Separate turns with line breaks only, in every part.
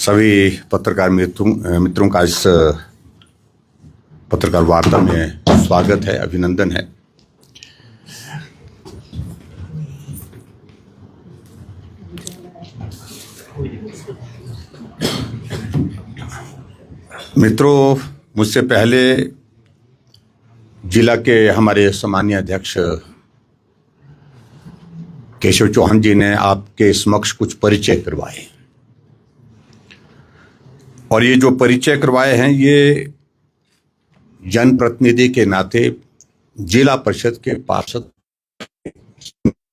सभी पत्रकार मित्रों का इस पत्रकार वार्ता में स्वागत है, अभिनंदन है। मित्रों, मुझसे पहले जिला के हमारे सम्मानीय अध्यक्ष केशव चौहान जी ने आपके समक्ष कुछ परिचय करवाए, और ये जो परिचय करवाए हैं ये जनप्रतिनिधि के नाते जिला परिषद के पार्षद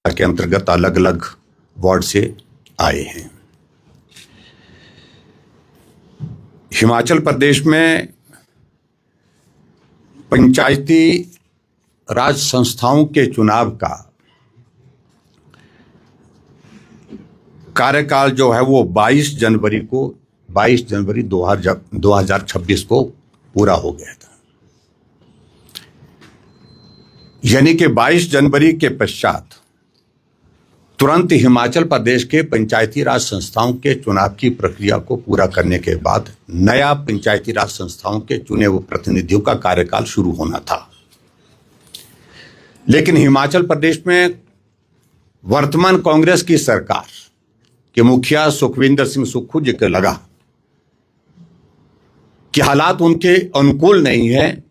के अंतर्गत अलग अलग वार्ड से आए हैं। हिमाचल प्रदेश में पंचायती राज संस्थाओं के चुनाव का कार्यकाल जो है वो 22 जनवरी 2026 को पूरा हो गया था। यानी कि 22 जनवरी के पश्चात तुरंत हिमाचल प्रदेश के पंचायती राज संस्थाओं के चुनाव की प्रक्रिया को पूरा करने के बाद नया पंचायती राज संस्थाओं के चुने हुए प्रतिनिधियों का कार्यकाल शुरू होना था। लेकिन हिमाचल प्रदेश में वर्तमान कांग्रेस की सरकार के मुखिया सुखविंदर सिंह सुक्खू जी को लगा कि हालात उनके अनुकूल नहीं है,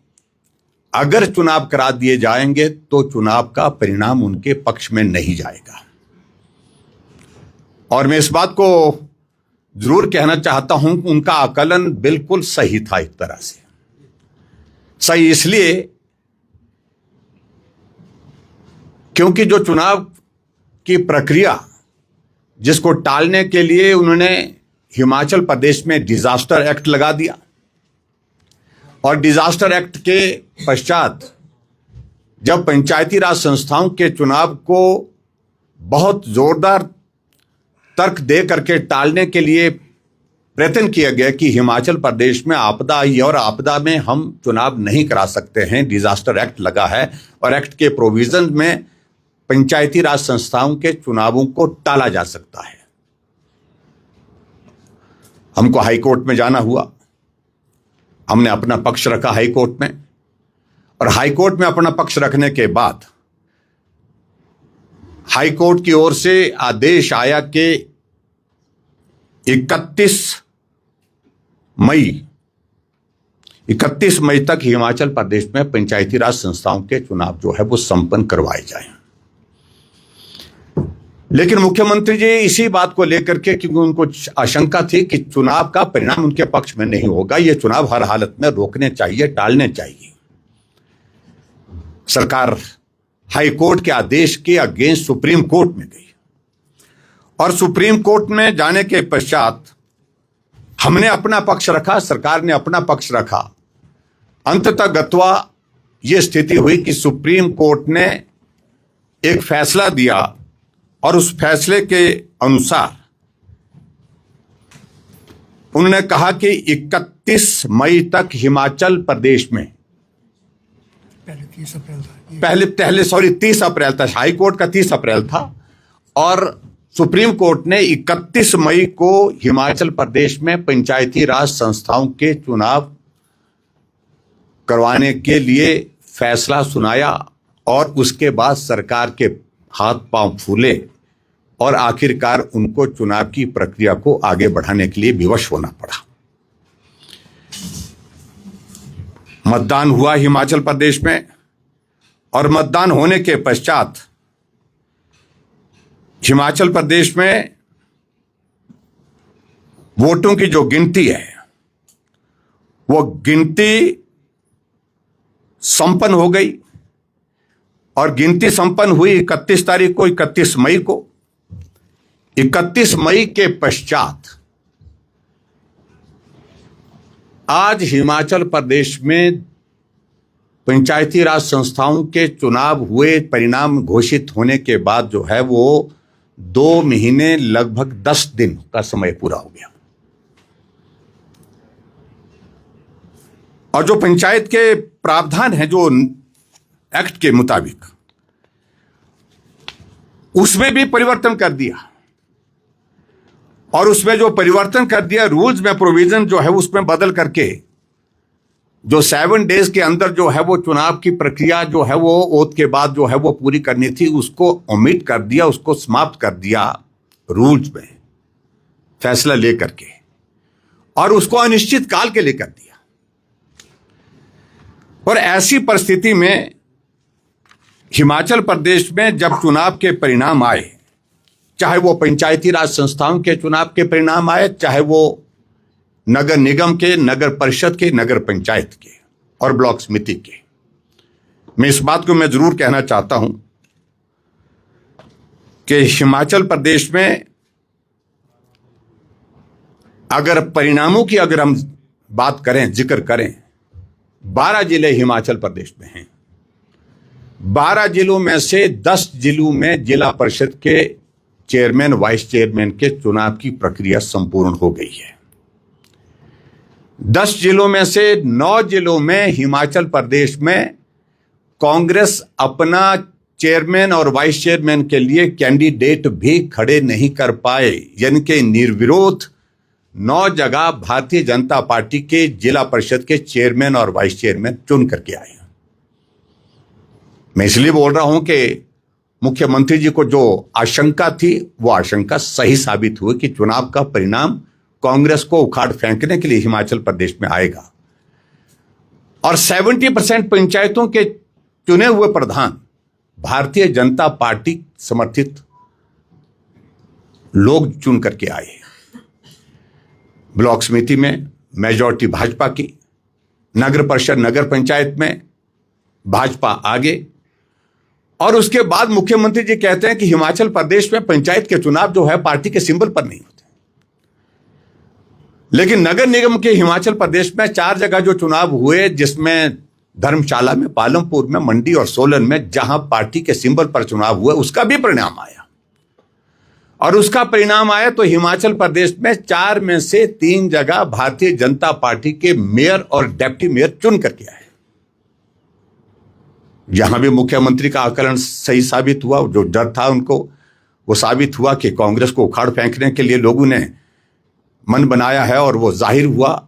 अगर चुनाव करा दिए जाएंगे तो चुनाव का परिणाम उनके पक्ष में नहीं जाएगा। और मैं इस बात को जरूर कहना चाहता हूं कि उनका आकलन बिल्कुल सही था। एक तरह से सही इसलिए क्योंकि जो चुनाव की प्रक्रिया जिसको टालने के लिए उन्होंने हिमाचल प्रदेश में डिजास्टर एक्ट लगा दिया, और डिजास्टर एक्ट के पश्चात जब पंचायती राज संस्थाओं के चुनाव को बहुत जोरदार तर्क दे करके टालने के लिए प्रयत्न किया गया कि हिमाचल प्रदेश में आपदा आई और आपदा में हम चुनाव नहीं करा सकते हैं, डिजास्टर एक्ट लगा है और एक्ट के प्रोविजन में पंचायती राज संस्थाओं के चुनावों को टाला जा सकता है। हमको हाई कोर्ट में जाना हुआ, हमने अपना पक्ष रखा हाई कोर्ट में, और हाई कोर्ट में अपना पक्ष रखने के बाद हाई कोर्ट की ओर से आदेश आया कि 31 मई तक हिमाचल प्रदेश में पंचायती राज संस्थाओं के चुनाव जो है वो संपन्न करवाए जाएं। लेकिन मुख्यमंत्री जी इसी बात को लेकर के, क्योंकि उनको आशंका थी कि चुनाव का परिणाम उनके पक्ष में नहीं होगा, ये चुनाव हर हालत में रोकने चाहिए, टालने चाहिए, सरकार हाई कोर्ट के आदेश के अगेंस्ट सुप्रीम कोर्ट में गई। और सुप्रीम कोर्ट में जाने के पश्चात हमने अपना पक्ष रखा, सरकार ने अपना पक्ष रखा। अंततः गत्वा ये स्थिति हुई कि सुप्रीम कोर्ट ने एक फैसला दिया, और उस फैसले के अनुसार उन्होंने कहा कि 31 मई तक हिमाचल प्रदेश में पहले 30 अप्रैल था, हाई कोर्ट का 30 अप्रैल था, और सुप्रीम कोर्ट ने 31 मई को हिमाचल प्रदेश में पंचायती राज संस्थाओं के चुनाव करवाने के लिए फैसला सुनाया। और उसके बाद सरकार के हाथ पांव फूले और आखिरकार उनको चुनाव की प्रक्रिया को आगे बढ़ाने के लिए विवश होना पड़ा। मतदान हुआ हिमाचल प्रदेश में, और मतदान होने के पश्चात हिमाचल प्रदेश में वोटों की जो गिनती है वो गिनती संपन्न हो गई, और गिनती संपन्न हुई 31 तारीख को, 31 मई को। 31 मई के पश्चात आज हिमाचल प्रदेश में पंचायती राज संस्थाओं के चुनाव हुए, परिणाम घोषित होने के बाद जो है वो 2 महीने लगभग 10 दिन का समय पूरा हो गया। और जो पंचायत के प्रावधान है जो एक्ट के मुताबिक, उसमें भी परिवर्तन कर दिया। और उसमें जो परिवर्तन कर दिया रूल्स में, प्रोविजन जो है उसमें बदल करके जो 7 डेज के अंदर जो है वो चुनाव की प्रक्रिया जो है वो ओथ के बाद जो है वो पूरी करनी थी, उसको ओमिट कर दिया, उसको समाप्त कर दिया रूल्स में फैसला लेकर के, और उसको अनिश्चित काल के लिए कर दिया। और ऐसी परिस्थिति में हिमाचल प्रदेश में जब चुनाव के परिणाम आए, चाहे वो पंचायती राज संस्थाओं के चुनाव के परिणाम आए, चाहे वो नगर निगम के, नगर परिषद के, नगर पंचायत के और ब्लॉक समिति के, मैं इस बात को मैं जरूर कहना चाहता हूं कि हिमाचल प्रदेश में अगर परिणामों की अगर हम बात करें, जिक्र करें, 12 जिले हिमाचल प्रदेश में हैं। 12 जिलों में से 10 जिलों में जिला परिषद के चेयरमैन, वाइस चेयरमैन के चुनाव की प्रक्रिया संपूर्ण हो गई है। 10 जिलों में से 9 जिलों में हिमाचल प्रदेश में कांग्रेस अपना चेयरमैन और वाइस चेयरमैन के लिए कैंडिडेट भी खड़े नहीं कर पाए, यानी कि निर्विरोध 9 जगह भारतीय जनता पार्टी के जिला परिषद के चेयरमैन और वाइस चेयरमैन चुन करके आए। मैं इसलिए बोल रहा हूं कि मुख्यमंत्री जी को जो आशंका थी वो आशंका सही साबित हुई कि चुनाव का परिणाम कांग्रेस को उखाड़ फेंकने के लिए हिमाचल प्रदेश में आएगा, और 70% पंचायतों के चुने हुए प्रधान भारतीय जनता पार्टी समर्थित लोग चुन करके आए। ब्लॉक समिति में मेजॉरिटी भाजपा की, नगर परिषद, नगर पंचायत में भाजपा आगे, और उसके बाद मुख्यमंत्री जी कहते हैं कि हिमाचल प्रदेश में पंचायत के चुनाव जो है पार्टी के सिंबल पर नहीं होते। लेकिन नगर निगम के हिमाचल प्रदेश में 4 जगह जो चुनाव हुए, जिसमें धर्मशाला में, पालमपुर में, मंडी और सोलन में, जहां पार्टी के सिंबल पर चुनाव हुए, उसका भी परिणाम आया। और उसका परिणाम आया तो हिमाचल प्रदेश में 4 में से 3 जगह भारतीय जनता पार्टी के मेयर और डिप्टी मेयर चुन करके आए। यहां भी मुख्यमंत्री का आकलन सही साबित हुआ, जो डर था उनको वो साबित हुआ कि कांग्रेस को उखाड़ फेंकने के लिए लोगों ने मन बनाया है, और वो जाहिर हुआ।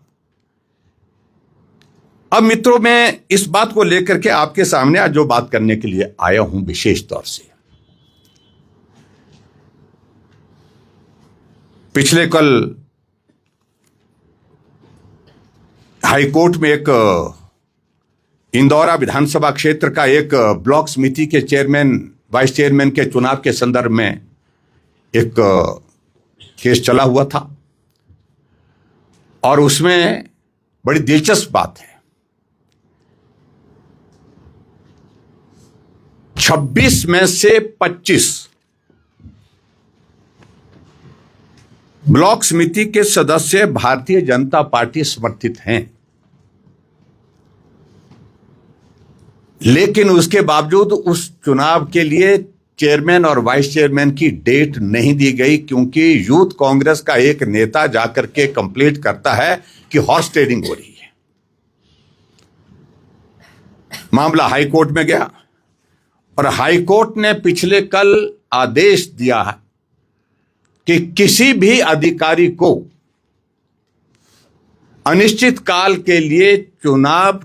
अब मित्रों, मैं इस बात को लेकर के आपके सामने आज जो बात करने के लिए आया हूं विशेष तौर से, पिछले कल हाईकोर्ट में एक इंदौरा विधानसभा क्षेत्र का एक ब्लॉक समिति के चेयरमैन, वाइस चेयरमैन के चुनाव के संदर्भ में एक केस चला हुआ था, और उसमें बड़ी दिलचस्प बात है, 26 में से 25 ब्लॉक समिति के सदस्य भारतीय जनता पार्टी समर्थित हैं, लेकिन उसके बावजूद उस चुनाव के लिए चेयरमैन और वाइस चेयरमैन की डेट नहीं दी गई, क्योंकि यूथ कांग्रेस का एक नेता जाकर के कंप्लेंट करता है कि हॉर्स ट्रेडिंग हो रही है। मामला हाईकोर्ट में गया, और हाईकोर्ट ने पिछले कल आदेश दिया है कि किसी भी अधिकारी को अनिश्चित काल के लिए चुनाव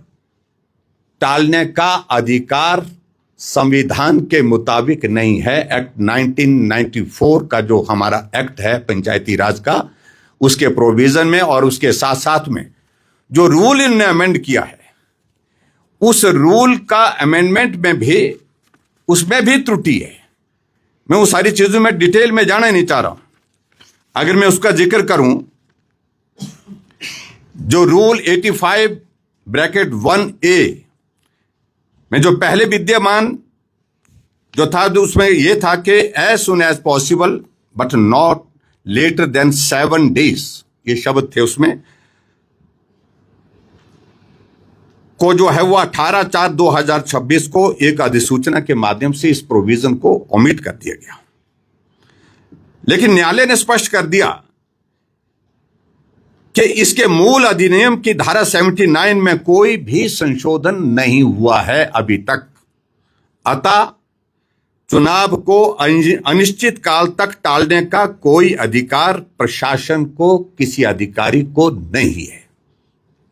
टालने का अधिकार संविधान के मुताबिक नहीं है। एक्ट 1994 का जो हमारा एक्ट है पंचायती राज का, उसके प्रोविजन में और उसके साथ साथ में जो रूल इन्होंने अमेंड किया है, उस रूल का अमेंडमेंट में भी, उसमें भी त्रुटि है। मैं वो सारी चीजों में डिटेल में जाना नहीं चाह रहा हूं। अगर मैं उसका जिक्र करूं, जो रूल 85(1)(a) में जो पहले विद्यमान जो था, जो उसमें यह था कि as soon as possible but not later than 7 days, ये शब्द थे उसमें, को जो है वो 18/4/2026 को एक अधिसूचना के माध्यम से इस प्रोविजन को ओमिट कर दिया गया। लेकिन न्यायालय ने स्पष्ट कर दिया कि इसके मूल अधिनियम की धारा 79 में कोई भी संशोधन नहीं हुआ है अभी तक। अतः चुनाव को अनिश्चित काल तक टालने का कोई अधिकार प्रशासन को, किसी अधिकारी को नहीं है।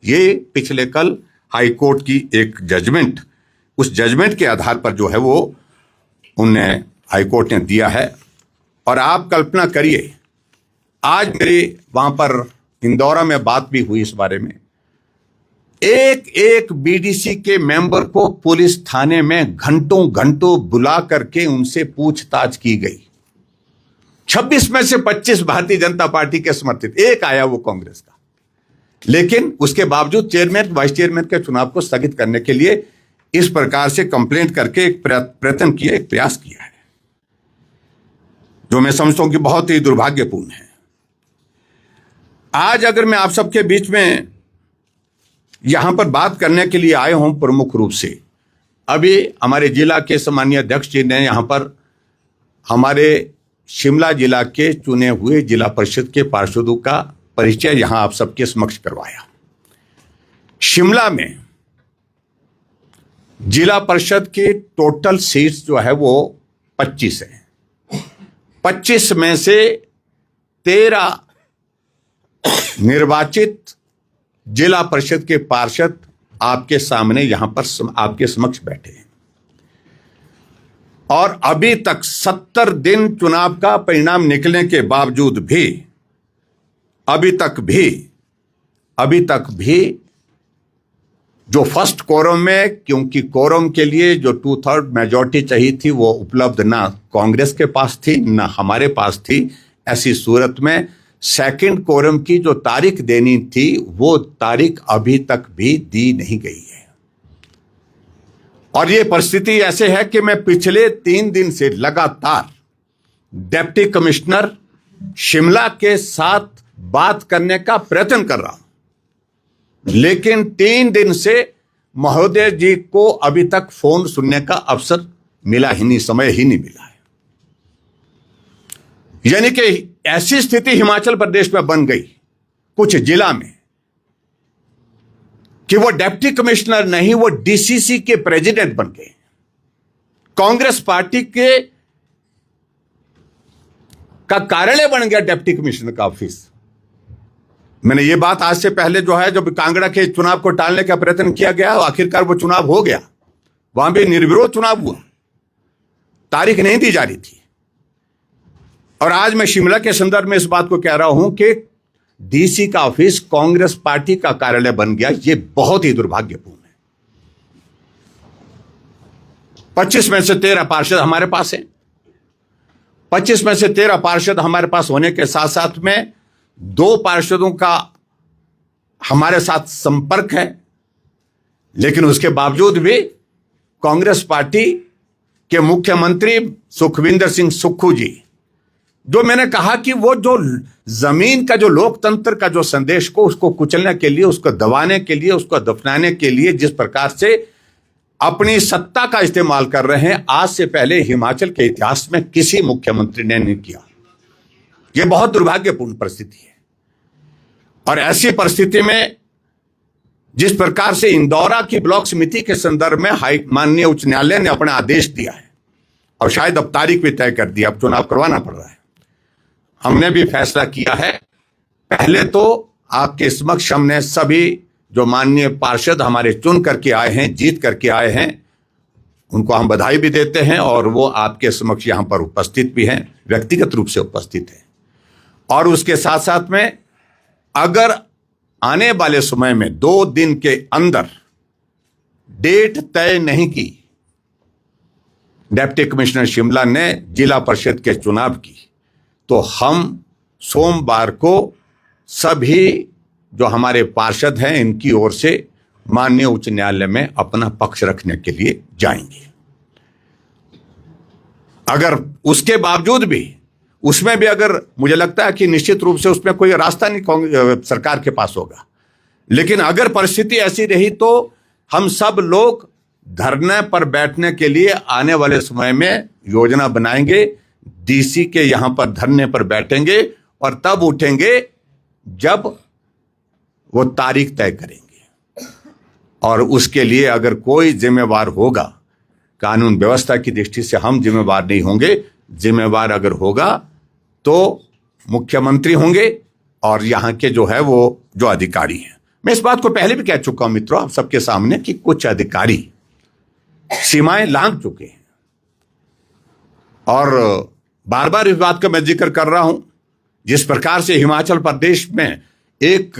ये पिछले कल हाईकोर्ट की एक जजमेंट, उस जजमेंट के आधार पर जो है वो उन्हें हाईकोर्ट ने दिया है। और आप कल्पना करिए, आज मेरी वहां पर इंदौरा में बात भी हुई इस बारे में, एक एक बीडीसी के मेंबर को पुलिस थाने में घंटों घंटों बुला करके उनसे पूछताछ की गई। 26 में से 25 भारतीय जनता पार्टी के समर्थित, एक आया वो कांग्रेस का, लेकिन उसके बावजूद चेयरमैन वाइस चेयरमैन के चुनाव को स्थगित करने के लिए इस प्रकार से कंप्लेंट करके एक प्रयत्न किया, एक प्रयास किया है, जो मैं समझता हूं कि बहुत ही दुर्भाग्यपूर्ण है। आज अगर मैं आप सबके बीच में यहां पर बात करने के लिए आए हूं प्रमुख रूप से, अभी हमारे जिला के सम्मानीय अध्यक्ष जी ने यहां पर हमारे शिमला जिला के चुने हुए जिला परिषद के पार्षदों का परिचय यहां आप सबके समक्ष करवाया। शिमला में जिला परिषद की टोटल सीट्स जो है वो 25 है। 25 में से 13 निर्वाचित जिला परिषद के पार्षद आपके सामने यहां पर आपके समक्ष बैठे हैं, और अभी तक 70 दिन चुनाव का परिणाम निकलने के बावजूद भी अभी तक भी जो फर्स्ट कोरम में, क्योंकि कोरम के लिए जो 2/3 मेजॉरिटी चाहिए थी वो उपलब्ध ना कांग्रेस के पास थी ना हमारे पास थी, ऐसी सूरत में सेकंड कोरम की जो तारीख देनी थी वो तारीख अभी तक भी दी नहीं गई है। और ये परिस्थिति ऐसे है कि मैं पिछले 3 दिन से लगातार डिप्टी कमिश्नर शिमला के साथ बात करने का प्रयत्न कर रहा हूं, लेकिन 3 दिन से महोदय जी को अभी तक फोन सुनने का अवसर मिला ही नहीं, समय ही नहीं मिला है। यानी कि ऐसी स्थिति हिमाचल प्रदेश में बन गई कुछ जिला में कि वो डिप्टी कमिश्नर नहीं, वो डीसीसी के प्रेसिडेंट बन गए। कांग्रेस पार्टी के का कार्यालय बन गया डिप्टी कमिश्नर का ऑफिस। मैंने ये बात आज से पहले जो है, जब कांगड़ा के चुनाव को टालने का प्रयत्न किया गया, आखिरकार वो चुनाव हो गया, वहां भी निर्विरोध चुनाव हुआ, तारीख नहीं दी जा रही थी। और आज मैं शिमला के संदर्भ में इस बात को कह रहा हूं कि डीसी का ऑफिस कांग्रेस पार्टी का कार्यालय बन गया। ये बहुत ही दुर्भाग्यपूर्ण है। 25 में से 13 पार्षद हमारे पास हैं। 25 में से 13 पार्षद हमारे पास होने के साथ साथ में 2 पार्षदों का हमारे साथ संपर्क है, लेकिन उसके बावजूद भी कांग्रेस पार्टी के मुख्यमंत्री सुखविंदर सिंह सुक्खू जी, जो मैंने कहा कि वो जो जमीन का, जो लोकतंत्र का जो संदेश को, उसको कुचलने के लिए, उसको दबाने के लिए, उसको दफनाने के लिए जिस प्रकार से अपनी सत्ता का इस्तेमाल कर रहे हैं, आज से पहले हिमाचल के इतिहास में किसी मुख्यमंत्री ने नहीं किया। यह बहुत दुर्भाग्यपूर्ण परिस्थिति है। और ऐसी परिस्थिति में जिस प्रकार से इंदौरा की ब्लॉक समिति के संदर्भ में माननीय उच्च न्यायालय ने अपना आदेश दिया है, और शायद अब तारीख भी तय कर दी, अब चुनाव करवाना पड़ रहा है। हमने भी फैसला किया है, पहले तो आपके समक्ष हमने सभी जो माननीय पार्षद हमारे चुन करके आए हैं, जीत करके आए हैं, उनको हम बधाई भी देते हैं, और वो आपके समक्ष यहां पर उपस्थित भी हैं, व्यक्तिगत रूप से उपस्थित हैं। और उसके साथ साथ में अगर आने वाले समय में 2 दिन के अंदर डेट तय नहीं की डिप्टी कमिश्नर शिमला ने जिला परिषद के चुनाव की, तो हम सोमवार को सभी जो हमारे पार्षद हैं इनकी ओर से माननीय उच्च न्यायालय में अपना पक्ष रखने के लिए जाएंगे। अगर उसके बावजूद भी, उसमें भी अगर मुझे लगता है कि निश्चित रूप से उसमें कोई रास्ता नहीं सरकार के पास होगा, लेकिन अगर परिस्थिति ऐसी रही तो हम सब लोग धरने पर बैठने के लिए आने वाले समय में योजना बनाएंगे, डीसी के यहां पर धरने पर बैठेंगे, और तब उठेंगे जब वो तारीख तय करेंगे। और उसके लिए अगर कोई जिम्मेवार होगा कानून व्यवस्था की दृष्टि से हम जिम्मेवार नहीं होंगे। जिम्मेवार अगर होगा तो मुख्यमंत्री होंगे और यहाँ के जो है वो जो अधिकारी हैं। मैं इस बात को पहले भी कह चुका हूं मित्रों आप सबके सामने कि कुछ अधिकारी सीमाएं लांघ चुके हैं और बार बार इस बात का मैं जिक्र कर रहा हूं। जिस प्रकार से हिमाचल प्रदेश में एक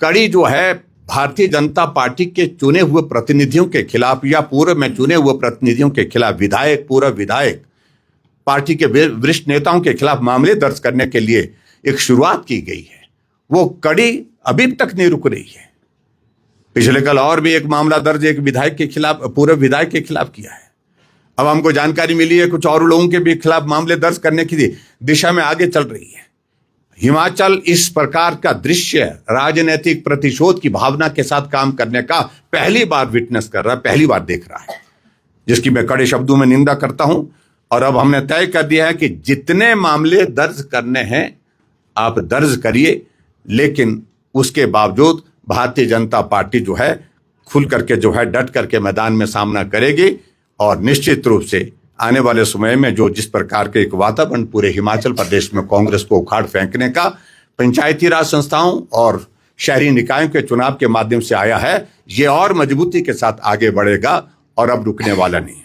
कड़ी जो है भारतीय जनता पार्टी के चुने हुए प्रतिनिधियों के खिलाफ या पूर्व में चुने हुए प्रतिनिधियों के खिलाफ पूर्व विधायक पार्टी के वरिष्ठ नेताओं के खिलाफ मामले दर्ज करने के लिए एक शुरुआत की गई है, वो कड़ी अभी तक नहीं रुक रही है। पिछले कल और भी एक मामला दर्ज एक विधायक के खिलाफ, पूर्व विधायक के खिलाफ किया है। अब हमको जानकारी मिली है कुछ और लोगों के भी खिलाफ मामले दर्ज करने की दिशा में आगे चल रही है। हिमाचल इस प्रकार का दृश्य राजनीतिक प्रतिशोध की भावना के साथ काम करने का पहली बार विटनेस कर रहा है, पहली बार देख रहा है, जिसकी मैं कड़े शब्दों में निंदा करता हूं। और अब हमने तय कर दिया है कि जितने मामले दर्ज करने हैं आप दर्ज करिए, लेकिन उसके बावजूद भारतीय जनता पार्टी जो है खुल करके जो है डट करके मैदान में सामना करेगी। और निश्चित रूप से आने वाले समय में जो जिस प्रकार के एक वातावरण पूरे हिमाचल प्रदेश में कांग्रेस को उखाड़ फेंकने का पंचायती राज संस्थाओं और शहरी निकायों के चुनाव के माध्यम से आया है, ये और मजबूती के साथ आगे बढ़ेगा और अब रुकने वाला नहीं।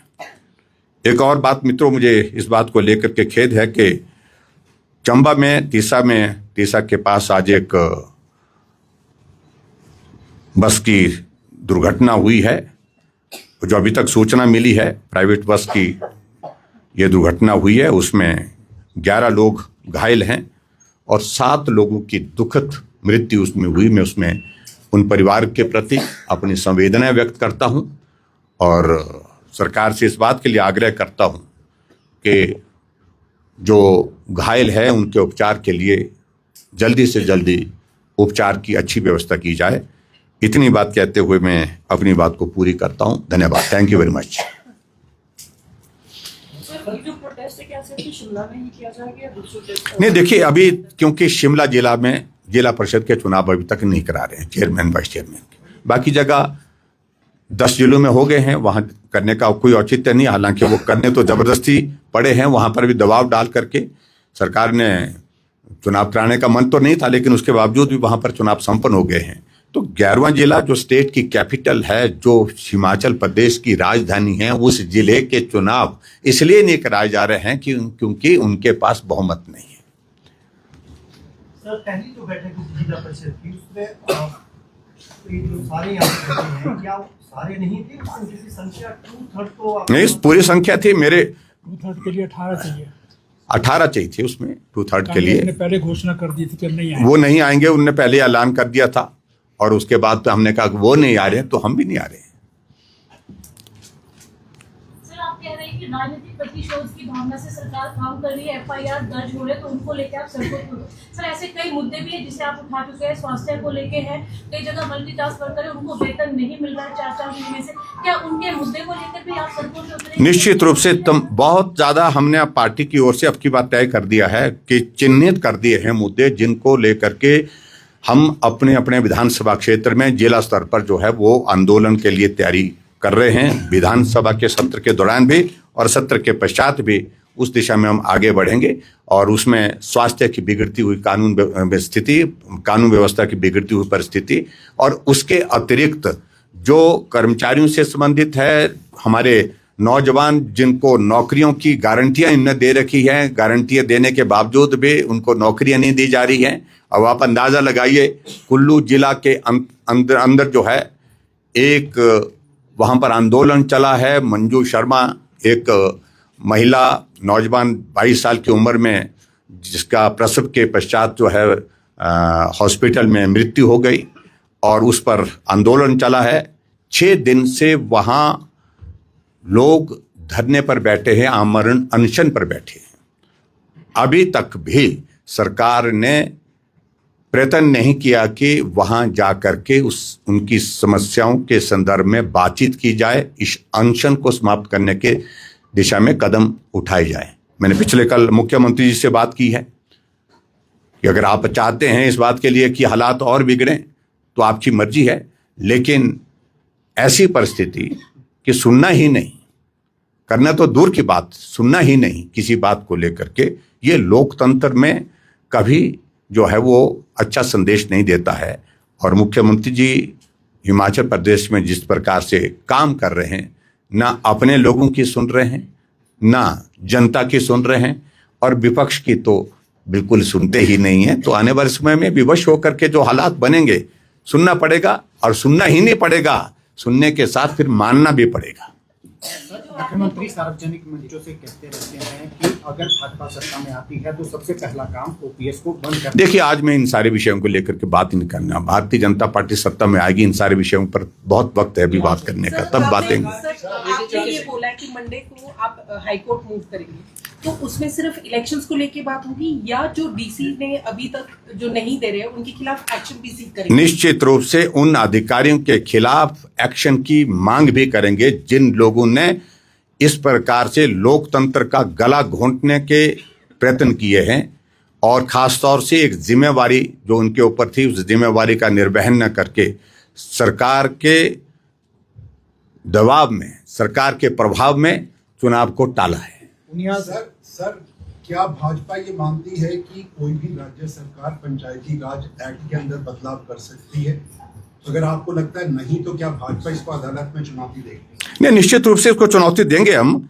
एक और बात मित्रों, मुझे इस बात को लेकर के खेद है कि चंबा में तीसा के पास आज एक बस की दुर्घटना हुई है। जो अभी तक सूचना मिली है, प्राइवेट बस की ये दुर्घटना हुई है, उसमें 11 लोग घायल हैं और 7 लोगों की दुखद मृत्यु उसमें हुई। मैं उसमें उन परिवार के प्रति अपनी संवेदनाएं व्यक्त करता हूं और सरकार से इस बात के लिए आग्रह करता हूं कि जो घायल है उनके उपचार के लिए जल्दी से जल्दी उपचार की अच्छी व्यवस्था की जाए। इतनी बात कहते हुए मैं अपनी बात को पूरी करता हूं। धन्यवाद। Thank you very much. नहीं देखिए, अभी क्योंकि शिमला जिला में जिला परिषद के चुनाव अभी तक नहीं करा रहे हैं, चेयरमैन वाइस चेयरमैन के। बाकी जगह 10 जिलों में हो गए हैं, वहां करने का कोई औचित्य नहीं। हालांकि वो करने तो जबरदस्ती पड़े हैं, वहां पर भी दबाव डाल करके सरकार ने चुनाव कराने का मन तो नहीं था, लेकिन उसके बावजूद भी वहां पर चुनाव संपन्न हो गए हैं। तो 11वां जिला जो स्टेट की कैपिटल है, जो हिमाचल प्रदेश की राजधानी है, उस जिले के चुनाव इसलिए नहीं कराए जा रहे हैं क्योंकि उनके पास बहुमत नहीं है।
सर, पहली जो बैठक जिला परिषद की उसमें सारे हैं, क्या सारे नहीं थे? उनकी संख्या 2/3 तो
नहीं, पूरी संख्या थी। मेरे
2/3 के लिए 18 चाहिए।
18 चाहिए थी उसमें 2/3 के लिए।
पहले घोषणा कर दी थी कि नहीं आएंगे,
वो नहीं आएंगे, उनने पहले ऐलान कर दिया था और उसके बाद तो हमने कहा कि वो नहीं आ रहे तो हम भी नहीं आ रहे।
सर, आप कह रहे हैं कि राजनीतिक प्रतिशोध की भावना से सरकार काम कर रही है, FIR दर्ज हो रहे तो उनको लेकर आप सड़कों पर। सर, ऐसे कई मुद्दे भी हैं जिसे आप उठा चुके हैं। स्वास्थ्य को लेके है, कई जगह मल्टीटास्क वर्कर है, उनको वेतन नहीं मिल रहा है 4-4 महीने से। क्या उनके मुद्दे को लेकर भी आप सड़कों पर उतरे?
निश्चित रूप से बहुत ज्यादा हमने पार्टी की ओर से अब की बात तय कर दिया है कि चिन्हित कर दिए हैं मुद्दे जिनको लेकर के हम अपने अपने विधानसभा क्षेत्र में जिला स्तर पर जो है वो आंदोलन के लिए तैयारी कर रहे हैं। विधानसभा के सत्र के दौरान भी और सत्र के पश्चात भी उस दिशा में हम आगे बढ़ेंगे और उसमें स्वास्थ्य की बिगड़ती हुई कानून व्यवस्था की बिगड़ती हुई परिस्थिति और उसके अतिरिक्त जो कर्मचारियों से संबंधित है, हमारे नौजवान जिनको नौकरियों की गारंटियां इनने दे रखी हैं, गारंटियां देने के बावजूद भी उनको नौकरियां नहीं दी जा रही हैं। अब आप अंदाजा लगाइए, कुल्लू जिला के अंदर जो है एक वहां पर आंदोलन चला है। मंजू शर्मा, एक महिला नौजवान 22 साल की उम्र में, जिसका प्रसव के पश्चात जो है हॉस्पिटल में मृत्यु हो गई और उस पर आंदोलन चला है। 6 दिन से वहां लोग धरने पर बैठे हैं, आमरण अनशन पर बैठे हैं। अभी तक भी सरकार ने प्रयत्न नहीं किया कि वहां जाकर के उनकी समस्याओं के संदर्भ में बातचीत की जाए, इस अनशन को समाप्त करने के दिशा में कदम उठाए जाए। मैंने पिछले कल मुख्यमंत्री जी से बात की है कि अगर आप चाहते हैं इस बात के लिए कि हालात और बिगड़ें तो आपकी मर्जी है, लेकिन ऐसी परिस्थिति कि सुनना ही नहीं, करना तो दूर की बात, सुनना ही नहीं किसी बात को लेकर के, ये लोकतंत्र में कभी जो है वो अच्छा संदेश नहीं देता है। और मुख्यमंत्री जी हिमाचल प्रदेश में जिस प्रकार से काम कर रहे हैं, ना अपने लोगों की सुन रहे हैं, ना जनता की सुन रहे हैं, और विपक्ष की तो बिल्कुल सुनते ही नहीं है। तो आने वाले समय में विवश होकर के जो हालात बनेंगे, सुनना पड़ेगा, और सुनना ही नहीं पड़ेगा, सुनने के साथ फिर मानना भी पड़ेगा।
मुख्यमंत्री सार्वजनिक मंचों से कहते रहते हैं कि अगर भाजपा सत्ता में आती है तो सबसे पहला काम ओपीएस को बंद करना।
देखिए, आज मैं इन सारे विषयों को लेकर के बात ही नहीं करना। भारतीय जनता पार्टी सत्ता में आएगी, इन सारे विषयों पर बहुत वक्त है अभी बात करने का, तब बातें।
आपने ये बोला है कि मंडे को आप हाईकोर्ट मूव करेंगे, तो उसमें सिर्फ इलेक्शंस को लेके बात होगी, या जो डीसी ने अभी तक जो नहीं दे रहे हैं उनके खिलाफ एक्शन भी सीख करेंगे?
निश्चित रूप से उन अधिकारियों के खिलाफ एक्शन की मांग भी करेंगे जिन लोगों ने इस प्रकार से लोकतंत्र का गला घोंटने के प्रयत्न किए हैं, और खासतौर से एक जिम्मेवारी जो उनके ऊपर थी, उस जिम्मेवारी का निर्वहन न करके सरकार के दबाव में, सरकार के प्रभाव में चुनाव को टाला है।
सर, क्या भाजपा ये मानती है कि कोई भी राज्य सरकार पंचायती राज एक्ट के अंदर बदलाव कर सकती है? अगर आपको लगता है नहीं, तो क्या भाजपा इसको अदालत में चुनौती देगी?
नहीं, निश्चित रूप से इसको चुनौती देंगे हम,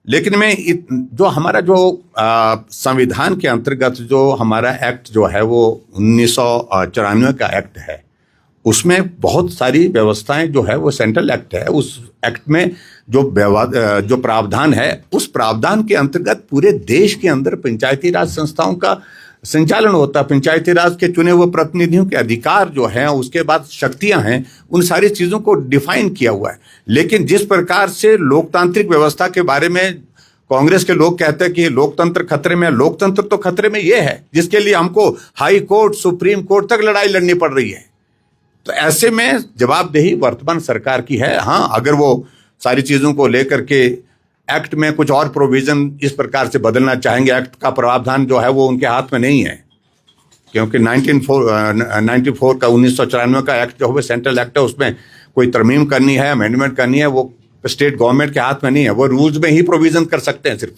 लेकिन जो हमारा जो संविधान के अंतर्गत जो हमारा एक्ट जो है वो 1994 का एक्ट है, उसमें बहुत सारी व्यवस्थाएं जो है वो सेंट्रल एक्ट है। उस एक्ट में जो प्रावधान है, उस प्रावधान के अंतर्गत पूरे देश के अंदर पंचायती राज संस्थाओं का संचालन होता है। पंचायती राज के चुने हुए प्रतिनिधियों के अधिकार जो हैं, उसके बाद शक्तियां हैं, उन सारी चीजों को डिफाइन किया हुआ है। लेकिन जिस प्रकार से लोकतांत्रिक व्यवस्था के बारे में कांग्रेस के लोग कहते हैं कि लोकतंत्र खतरे में, लोकतंत्र तो खतरे में ये है जिसके लिए हमको हाई कोर्ट, सुप्रीम कोर्ट तक लड़ाई लड़नी पड़ रही है। तो ऐसे में जवाबदेही वर्तमान सरकार की है। हाँ, अगर वो सारी चीजों को लेकर के एक्ट में कुछ और प्रोविजन इस प्रकार से बदलना चाहेंगे, एक्ट का प्रावधान जो है वो उनके हाथ में नहीं है, क्योंकि 1994 का एक्ट जो है सेंट्रल एक्ट है, उसमें कोई तरमीम करनी है, अमेंडमेंट करनी है, वो स्टेट गवर्नमेंट के हाथ में नहीं है। वो रूल्स में ही प्रोविजन कर सकते हैं, सिर्फ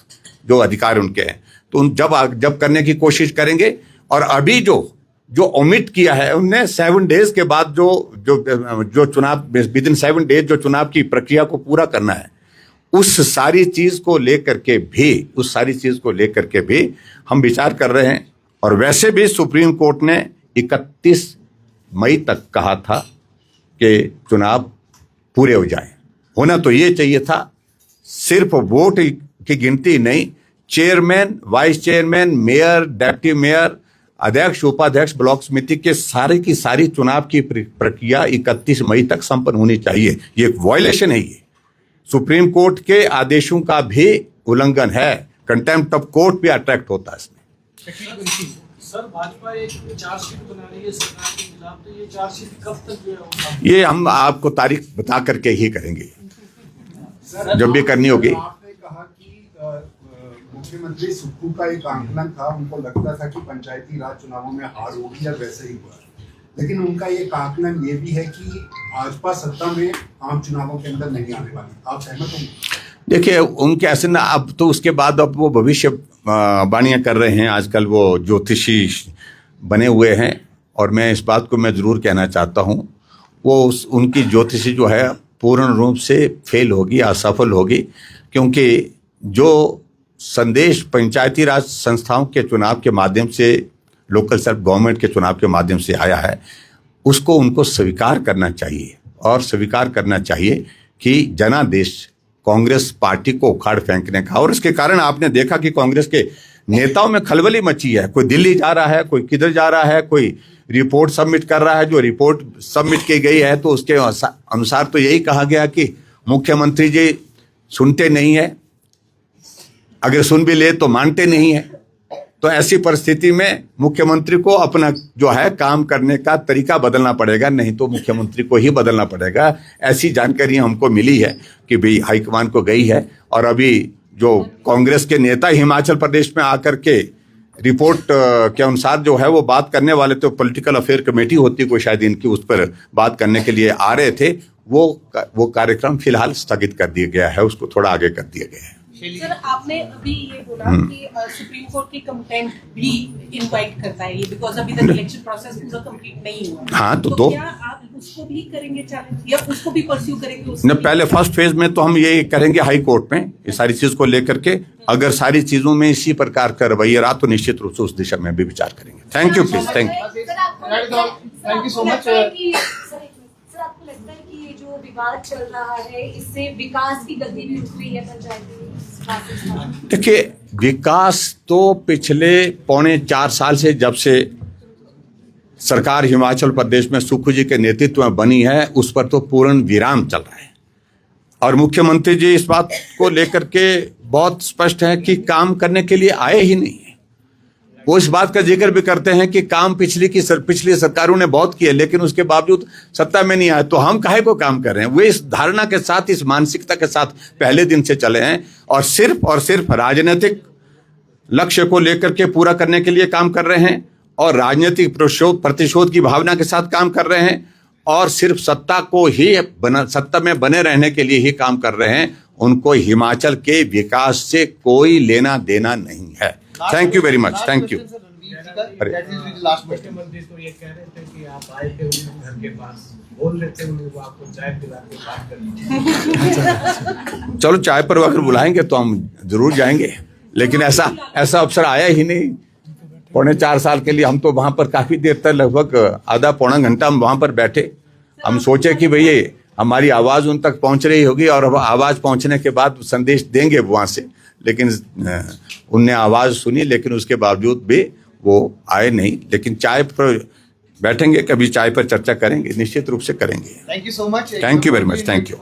जो अधिकार उनके हैं। तो जब करने की कोशिश करेंगे, और अभी जो ओमिट किया है उनने 7 डेज के बाद जो चुनाव विदिन 7 डेज जो चुनाव की प्रक्रिया को पूरा करना है, उस सारी चीज को लेकर के भी हम विचार कर रहे हैं। और वैसे भी सुप्रीम कोर्ट ने 31 मई तक कहा था कि चुनाव पूरे हो जाए। होना तो ये चाहिए था, सिर्फ वोट की गिनती नहीं, chairman, vice chairman, mayor, deputy mayor, अध्यक्ष, उपाध्यक्ष, ब्लॉक समिति के सारे की सारी चुनाव की प्रक्रिया 31 मई तक संपन्न होनी चाहिए। ये एक वायलेशन है, ये सुप्रीम कोर्ट के आदेशों का भी उल्लंघन है। कंटेम्प्ट ऑफ कोर्ट भी अट्रैक्ट होता है इसमें।
सर, भाजपा एक चार्जशीट बना रही है सरकार के खिलाफ, तो ये चार्जशीट कब तक जो है
ये हम आपको तारीख बता करके ही करेंगे, जब भी करनी होगी।
आपने कहा कि मुख्यमंत्री सुक्खू का एक आंकलन था, उनको लगता था कि पंचायती राज चुनावों में हार होगी, और वैसे ही हुआ। लेकिन उनका एक आंकलन ये भी है कि भाजपा सत्ता में आम चुनावों के अंदर नहीं आने वाली। आप सहमत होंगे?
देखिए, उनके ऐसे ना, अब तो उसके बाद अब वो भविष्य वाणियां कर रहे हैं। आजकल वो ज्योतिषी बने हुए हैं, और मैं इस बात को मैं जरूर कहना चाहता हूं, वो उनकी ज्योतिषी जो है पूर्ण रूप से फेल होगी, असफल होगी, क्योंकि जो संदेश पंचायती राज संस्थाओं के चुनाव के माध्यम से, लोकल सेल्फ गवर्नमेंट के चुनाव के माध्यम से आया है, उसको उनको स्वीकार करना चाहिए। और स्वीकार करना चाहिए कि जनादेश कांग्रेस पार्टी को उखाड़ फेंकने का। और इसके कारण आपने देखा कि कांग्रेस के नेताओं में खलबली मची है। कोई दिल्ली जा रहा है, कोई किधर जा रहा है, कोई रिपोर्ट सबमिट कर रहा है। जो रिपोर्ट सबमिट की गई है तो उसके अनुसार तो यही कहा गया कि मुख्यमंत्री जी सुनते नहीं है, अगर सुन भी ले तो मानते नहीं है। तो ऐसी परिस्थिति में मुख्यमंत्री को अपना जो है काम करने का तरीका बदलना पड़ेगा, नहीं तो मुख्यमंत्री को ही बदलना पड़ेगा। ऐसी जानकारी हमको मिली है कि भाई हाईकमान को गई है, और अभी जो कांग्रेस के नेता हिमाचल प्रदेश में आकर के रिपोर्ट के अनुसार जो है वो बात करने वाले, तो पॉलिटिकल अफेयर कमेटी होती है कोई शायद इनकी, उस पर बात करने के लिए आ रहे थे। वो कार्यक्रम फिलहाल स्थगित कर दिया गया है, उसको थोड़ा आगे कर दिया गया है।
सर आपने अभी ये बोला कि सुप्रीम कोर्ट की कंप्लेंट भी इनवाइट करता है ये, बिकॉज अभी तक इलेक्शन प्रोसेस पूरा कंप्लीट नहीं हुआ।
हाँ, तो
क्या आप उसको भी करेंगे चैलेंज या उसको भी परस्यू करेंगे?
न, पहले फर्स्ट फेज में तो हम ये करेंगे हाई कोर्ट में ये सारी चीज को लेकर के, अगर सारी चीजों में इसी प्रकार का रवैया रहा तो निश्चित रूप से उस दिशा में भी विचार करेंगे। Thank you please, thank you.
Thank you so much. Sir आपको लगता है कि ये जो विवाद चल रहा है इससे विकास की गति भी रुक रही है पंचायती?
देखिए, विकास तो पिछले 3.25 साल से जब से सरकार हिमाचल प्रदेश में सुक्खू जी के नेतृत्व में बनी है उस पर तो पूर्ण विराम चल रहा है, और मुख्यमंत्री जी इस बात को लेकर के बहुत स्पष्ट है कि काम करने के लिए आए ही नहीं है। वो इस बात का जिक्र भी करते हैं कि काम पिछली सरकारों ने बहुत किए लेकिन उसके बावजूद सत्ता में नहीं आए, तो हम काहे को काम कर रहे हैं। वे इस धारणा के साथ, इस मानसिकता के साथ पहले दिन से चले हैं और सिर्फ राजनीतिक लक्ष्य को लेकर के पूरा करने के लिए काम कर रहे हैं और राजनीतिक प्रतिशोध की भावना के साथ काम कर रहे हैं और सिर्फ सत्ता में बने रहने के लिए ही काम कर रहे हैं। उनको हिमाचल के विकास से कोई लेना देना नहीं है। Thank you very much, thank you.
मुख्यमंत्री तो ये कह रहे थे कि आप आए थे उनके घर के पास, बोल रहे थे वो आपको चाय पिला के बात करनी।
चलो, चाय पर अगर बुलाएंगे तो हम जरूर जाएंगे, लेकिन ऐसा अवसर आया ही नहीं। 3.25 साल के लिए हम तो वहां पर काफी देर तक, लगभग आधा पौना घंटा हम वहां पर बैठे। हम सोचे कि भैया हमारी आवाज उन तक पहुंच रही होगी और आवाज पहुंचने के बाद संदेश देंगे वहां से, लेकिन उनने आवाज सुनी लेकिन उसके बावजूद भी वो आए नहीं। लेकिन चाय पर बैठेंगे, कभी चाय पर चर्चा करेंगे, निश्चित रूप से करेंगे।
Thank you so much.
Thank you very much, thank you.